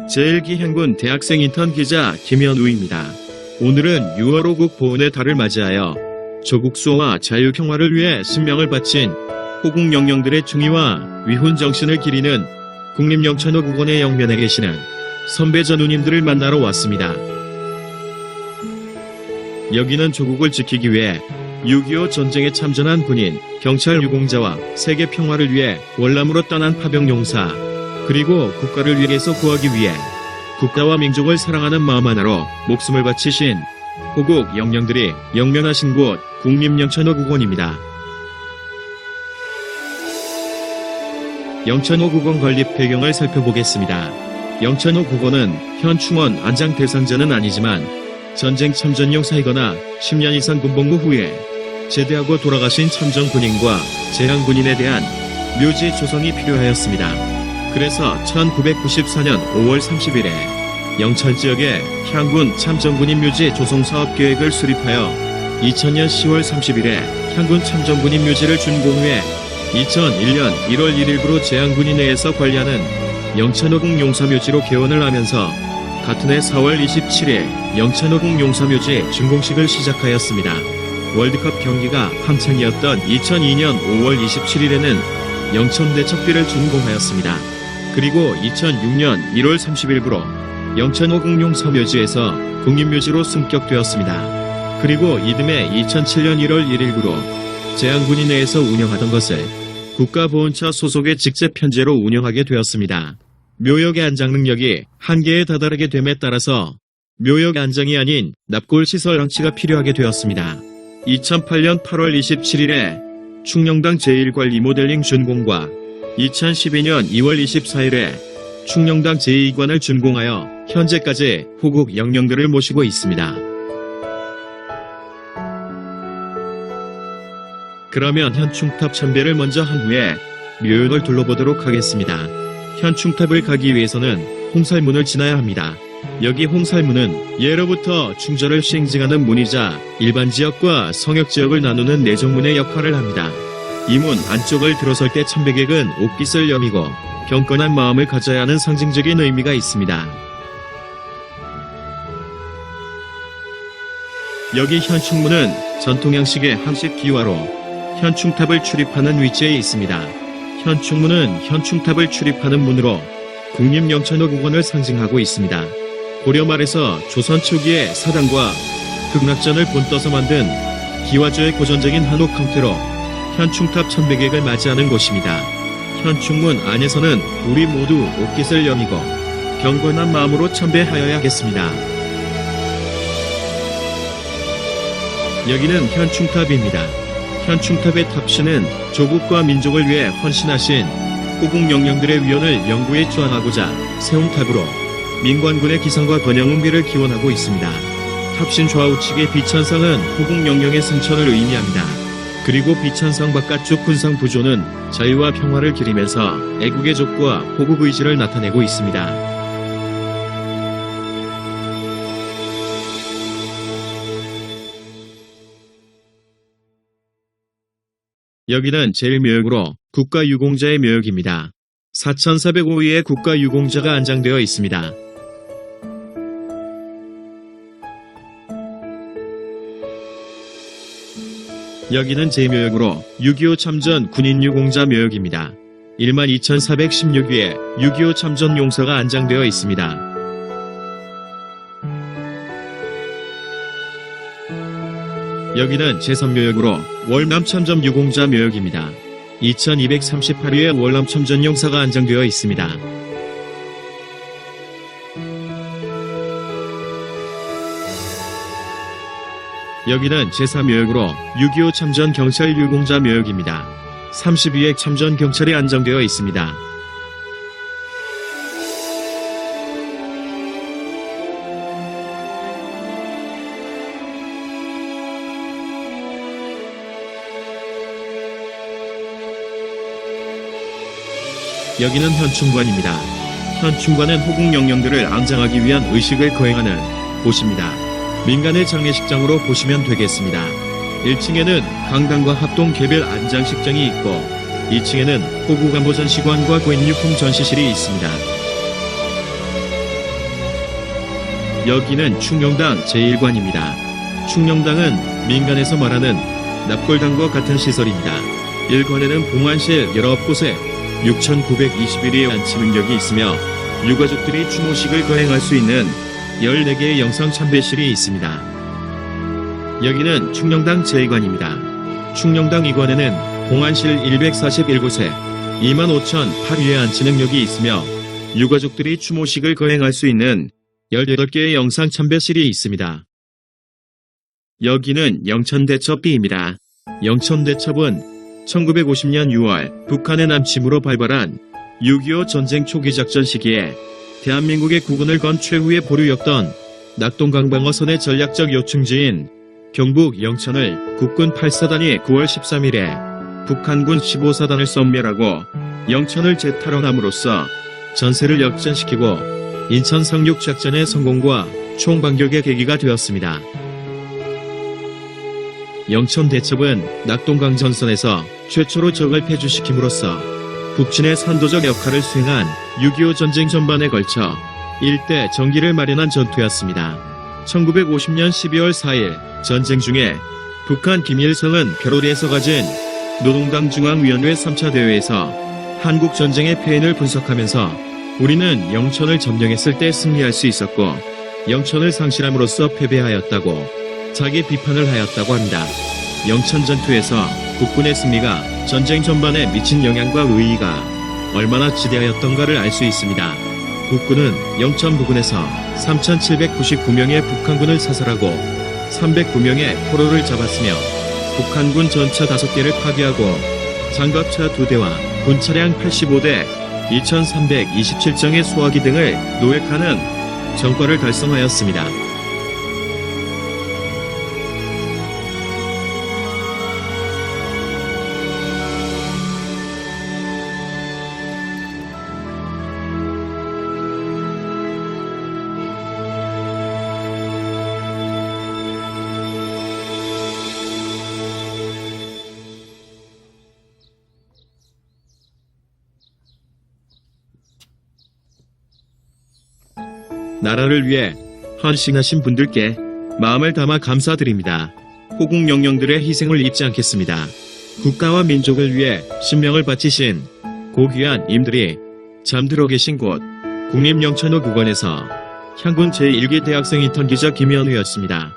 제1기 행군 대학생 인턴 기자 김현우입니다. 오늘은 6월 5국 보훈의 달을 맞이하여 조국 수호와 자유평화를 위해 신명을 바친 호국 영령들의 충의와 위훈 정신을 기리는 국립영천호 국원의 영면에 계시는 선배 전우님들을 만나러 왔습니다. 여기는 조국을 지키기 위해 6.25 전쟁에 참전한 군인, 경찰 유공자와 세계 평화를 위해 월남으로 떠난 파병용사, 그리고 국가를 위해서 구하기 위해 국가와 민족을 사랑하는 마음 하나로 목숨을 바치신 호국 영령들이 영면하신 곳 국립영천호 국원입니다. 영천호 국원 건립 배경을 살펴보겠습니다. 영천호 국원은 현 충원 안장 대상자는 아니지만 전쟁 참전용사이거나 10년 이상 군복무 후에 제대하고 돌아가신 참전 군인과 재향 군인에 대한 묘지 조성이 필요하였습니다. 그래서 1994년 5월 30일에 영천 지역에 향군 참전군인 묘지 조성 사업 계획을 수립하여 2000년 10월 30일에 향군 참전군인 묘지를 준공 후에 2001년 1월 1일부로 재향군인회에서 관리하는 영천호국 용사묘지로 개원을 하면서 같은 해 4월 27일 영천호국 용사묘지 준공식을 시작하였습니다. 월드컵 경기가 한창이었던 2002년 5월 27일에는 영천대첩비를 준공하였습니다. 그리고 2006년 1월 30일부로 영천호국 용사묘지에서 국립묘지로 승격되었습니다. 그리고 이듬해 2007년 1월 1일부로 재향군인회에서 운영하던 것을 국가보훈처 소속의 직제 편제로 운영하게 되었습니다. 묘역의 안장 능력이 한계에 다다르게 됨에 따라서 묘역 안장이 아닌 납골시설 안치가 필요하게 되었습니다. 2008년 8월 27일에 충녕당 제1관리 모델링 준공과 2012년 2월 24일에 충녕당 제2관을 준공하여 현재까지 호국 영령들을 모시고 있습니다. 그러면 현충탑 참배를 먼저 한 후에 묘역을 둘러보도록 하겠습니다. 현충탑을 가기 위해서는 홍살문을 지나야 합니다. 여기 홍살문은 예로부터 충절을 시행증하는 문이자 일반 지역과 성역 지역을 나누는 내정문의 역할을 합니다. 이 문 안쪽을 들어설 때 참배객은 옷깃을 여미고 경건한 마음을 가져야 하는 상징적인 의미가 있습니다. 여기 현충문은 전통 양식의 한식 기와로 현충탑을 출입하는 위치에 있습니다. 현충문은 현충탑을 출입하는 문으로 국립영천호 국원을 상징하고 있습니다. 고려 말에서 조선 초기의 사당과 극락전을 본떠서 만든 기와조의 고전적인 한옥 형태로 현충탑 참배객을 맞이하는 곳입니다. 현충문 안에서는 우리 모두 옷깃을 여미고 경건한 마음으로 참배하여야겠습니다. 여기는 현충탑입니다. 현충탑의 탑신은 조국과 민족을 위해 헌신하신 호국 영령들의 위언을 영구에 추앙하고자 세운 탑으로 민관군의 기상과 번영은비를 기원하고 있습니다. 탑신 좌우측의 비천상은 호국 영령의 승천을 의미합니다. 그리고 비천상 바깥쪽 군상 부조는 자유와 평화를 기리면서 애국의 족과 호국 의지를 나타내고 있습니다. 여기는 제1묘역으로 국가유공자의 묘역입니다. 4405위에 국가유공자가 안장되어 있습니다. 여기는 제2묘역으로 6.25 참전 군인 유공자 묘역입니다. 12,416위에 6.25 참전 용사가 안장되어 있습니다. 여기는 제3묘역으로 월남 참전 유공자 묘역입니다. 2238위에 월남 참전 용사가 안장되어 있습니다. 여기는 제3묘역으로 6.25 참전 경찰 유공자 묘역입니다. 32회 참전 경찰이 안장되어 있습니다. 여기는 현충관입니다. 현충관은 호국 영령들을 안장하기 위한 의식을 거행하는 곳입니다. 민간의 장례식장으로 보시면 되겠습니다. 1층에는 강당과 합동 개별 안장식장이 있고 2층에는 호국 안보 전시관과 고인유품 전시실이 있습니다. 여기는 충녕당 제1관입니다. 충녕당은 민간에서 말하는 납골당과 같은 시설입니다. 1관에는 봉안실 19곳에 6,921의 안치 능력이 있으며 유가족들이 추모식을 거행할 수 있는 14개의 영상 참배실이 있습니다. 여기는 충녕당 제2관입니다. 충녕당 2관에는 봉안실 141곳에 25,008위의 안치 능력이 있으며 유가족들이 추모식을 거행할 수 있는 18개의 영상 참배실이 있습니다. 여기는 영천대첩비입니다. 영천대첩은 1950년 6월 북한의 남침으로 발발한 6.25 전쟁 초기 작전 시기에 대한민국의 국군을 건 최후의 보루였던 낙동강방어선의 전략적 요충지인 경북 영천을 국군 8사단이 9월 13일에 북한군 15사단을 섬멸하고 영천을 재탈환함으로써 전세를 역전시키고 인천 상륙 작전의 성공과 총반격의 계기가 되었습니다. 영천 대첩은 낙동강 전선에서 최초로 적을 폐주시킴으로써 북진의 선도적 역할을 수행한 6.25 전쟁 전반에 걸쳐 일대 전기를 마련한 전투였습니다. 1950년 12월 4일 전쟁 중에 북한 김일성은 벼로리에서 가진 노동당 중앙위원회 3차 대회에서 한국 전쟁의 패인을 분석하면서 우리는 영천을 점령했을 때 승리할 수 있었고 영천을 상실함으로써 패배하였다고 자기 비판을 하였다고 합니다. 영천 전투에서 국군의 승리가 전쟁 전반에 미친 영향과 의의가 얼마나 지대하였던가를 알 수 있습니다. 국군은 영천 부근에서 3,799명의 북한군을 사살하고 309명의 포로를 잡았으며 북한군 전차 5개를 파괴하고 장갑차 2대와 군차량 85대, 2,327정의 소화기 등을 노획하는 성과를 달성하였습니다. 나라를 위해 헌신하신 분들께 마음을 담아 감사드립니다. 호국 영령들의 희생을 잊지 않겠습니다. 국가와 민족을 위해 신명을 바치신 고귀한 임들이 잠들어 계신 곳 국립영천호 국원에서 향군 제1기 대학생 인턴 기자 김현우였습니다.